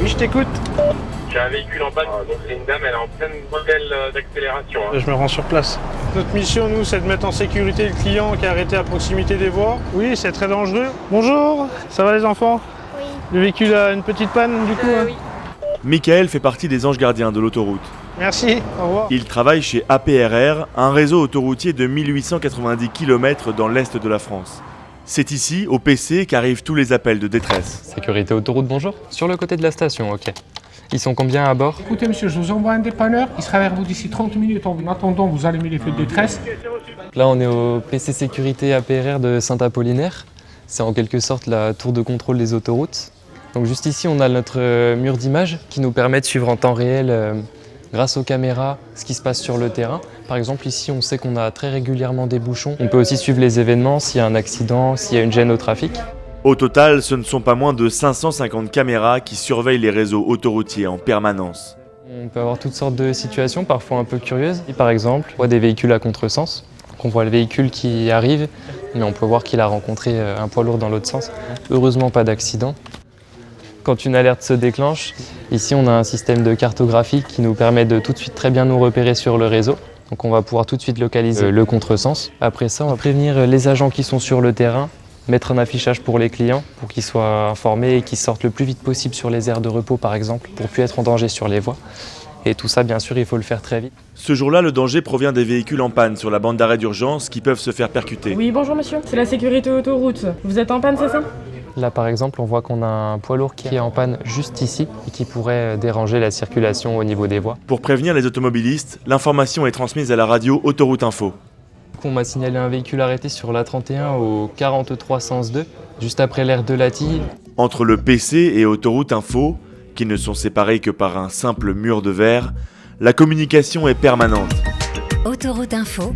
je t'écoute. J'ai un véhicule en panne, donc c'est une dame, elle est en plein modèle d'accélération. Je me rends sur place. Notre mission, nous, c'est de mettre en sécurité le client qui est arrêté à proximité des voies. Oui, c'est très dangereux. Bonjour, ça va les enfants? Oui. Le véhicule a une petite panne du coup Oui. Michael fait partie des anges gardiens de l'autoroute. Merci, au revoir. Il travaille chez APRR, un réseau autoroutier de 1890 km dans l'est de la France. C'est ici, au PC, qu'arrivent tous les appels de détresse. Sécurité autoroute, bonjour. Sur le côté de la station, ok. Ils sont combien à bord? Écoutez monsieur, je vous envoie un dépanneur, il sera vers vous d'ici 30 minutes. En attendant, vous allumez les feux de détresse. Là, on est au PC Sécurité APRR de Saint-Apollinaire. C'est en quelque sorte la tour de contrôle des autoroutes. Donc juste ici, on a notre mur d'image qui nous permet de suivre en temps réel, grâce aux caméras, ce qui se passe sur le terrain. Par exemple, ici, on sait qu'on a très régulièrement des bouchons. On peut aussi suivre les événements, s'il y a un accident, s'il y a une gêne au trafic. Au total, ce ne sont pas moins de 550 caméras qui surveillent les réseaux autoroutiers en permanence. On peut avoir toutes sortes de situations, parfois un peu curieuses. Par exemple, on voit des véhicules à contresens. On voit le véhicule qui arrive, mais on peut voir qu'il a rencontré un poids lourd dans l'autre sens. Heureusement, pas d'accident. Quand une alerte se déclenche, ici on a un système de cartographie qui nous permet de tout de suite très bien nous repérer sur le réseau. Donc on va pouvoir tout de suite localiser le contresens. Après ça, on va prévenir les agents qui sont sur le terrain, mettre un affichage pour les clients pour qu'ils soient informés et qu'ils sortent le plus vite possible sur les aires de repos par exemple, pour ne plus être en danger sur les voies. Et tout ça, bien sûr, il faut le faire très vite. Ce jour-là, le danger provient des véhicules en panne sur la bande d'arrêt d'urgence qui peuvent se faire percuter. Oui, bonjour monsieur, c'est la sécurité autoroute. Vous êtes en panne, c'est ça? Là, par exemple, on voit qu'on a un poids lourd qui est en panne juste ici et qui pourrait déranger la circulation au niveau des voies. Pour prévenir les automobilistes, l'information est transmise à la radio Autoroute Info. On m'a signalé un véhicule arrêté sur l'A31 au 43 sens 2, juste après l'aire de Latilly. Entre le PC et Autoroute Info, qui ne sont séparés que par un simple mur de verre, la communication est permanente. Autoroute Info.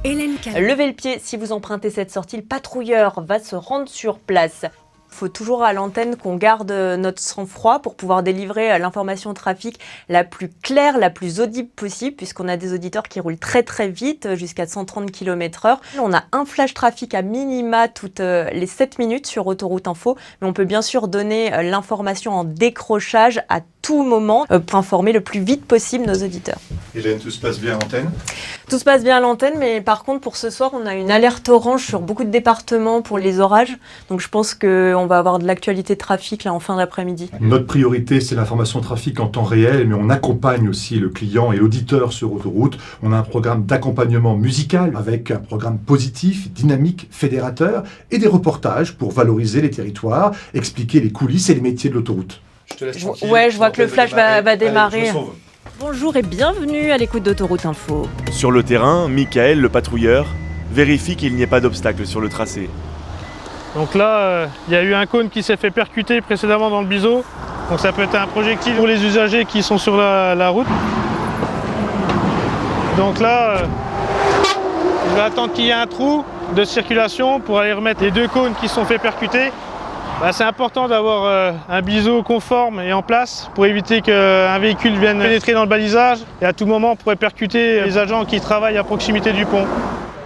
Hélène Caron. Levez le pied si vous empruntez cette sortie, le patrouilleur va se rendre sur place. Il faut toujours à l'antenne qu'on garde notre sang-froid pour pouvoir délivrer l'information trafic la plus claire, la plus audible possible, puisqu'on a des auditeurs qui roulent très très vite, jusqu'à 130 km/h. On a un flash trafic à minima toutes les 7 minutes sur Autoroute Info, mais on peut bien sûr donner l'information en décrochage à tout moment pour informer le plus vite possible nos auditeurs. Hélène, tout se passe bien à l'antenne? Tout se passe bien à l'antenne, mais par contre pour ce soir on a une alerte orange sur beaucoup de départements pour les orages, donc je pense qu'on va avoir de l'actualité trafic là en fin d'après-midi. Notre priorité c'est l'information trafic en temps réel, mais on accompagne aussi le client et l'auditeur sur autoroute. On a un programme d'accompagnement musical avec un programme positif, dynamique, fédérateur et des reportages pour valoriser les territoires, expliquer les coulisses et les métiers de l'autoroute. Je te laisse tranquille. Ouais, je vois que le flash va démarrer. Allez, je me sauve. Bonjour et bienvenue à l'écoute d'Autoroute Info. Sur le terrain, Michael, le patrouilleur, vérifie qu'il n'y ait pas d'obstacle sur le tracé. Donc là, il y a eu un cône qui s'est fait percuter précédemment dans le biseau. Donc ça peut être un projectile pour les usagers qui sont sur la route. Donc là, je vais attendre qu'il y ait un trou de circulation pour aller remettre les deux cônes qui se sont fait percuter. C'est important d'avoir un biseau conforme et en place pour éviter qu'un véhicule vienne pénétrer dans le balisage et à tout moment on pourrait percuter les agents qui travaillent à proximité du pont.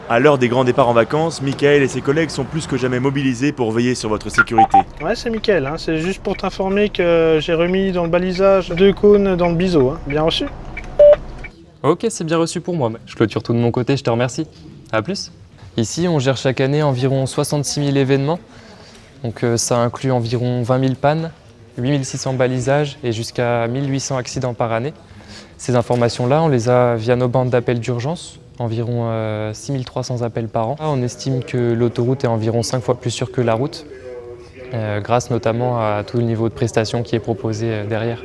À l'heure des grands départs en vacances, Michael et ses collègues sont plus que jamais mobilisés pour veiller sur votre sécurité. Ouais, c'est Mickaël, c'est juste pour t'informer que j'ai remis dans le balisage 2 cônes dans le biseau. Bien reçu? Ok, c'est bien reçu pour moi. Je clôture tout de mon côté, je te remercie. À plus. Ici, on gère chaque année environ 66 000 événements. Donc ça inclut environ 20 000 pannes, 8 600 balisages et jusqu'à 1 800 accidents par année. Ces informations-là, on les a via nos bandes d'appels d'urgence, environ 6 300 appels par an. On estime que l'autoroute est environ 5 fois plus sûre que la route, grâce notamment à tout le niveau de prestation qui est proposé derrière.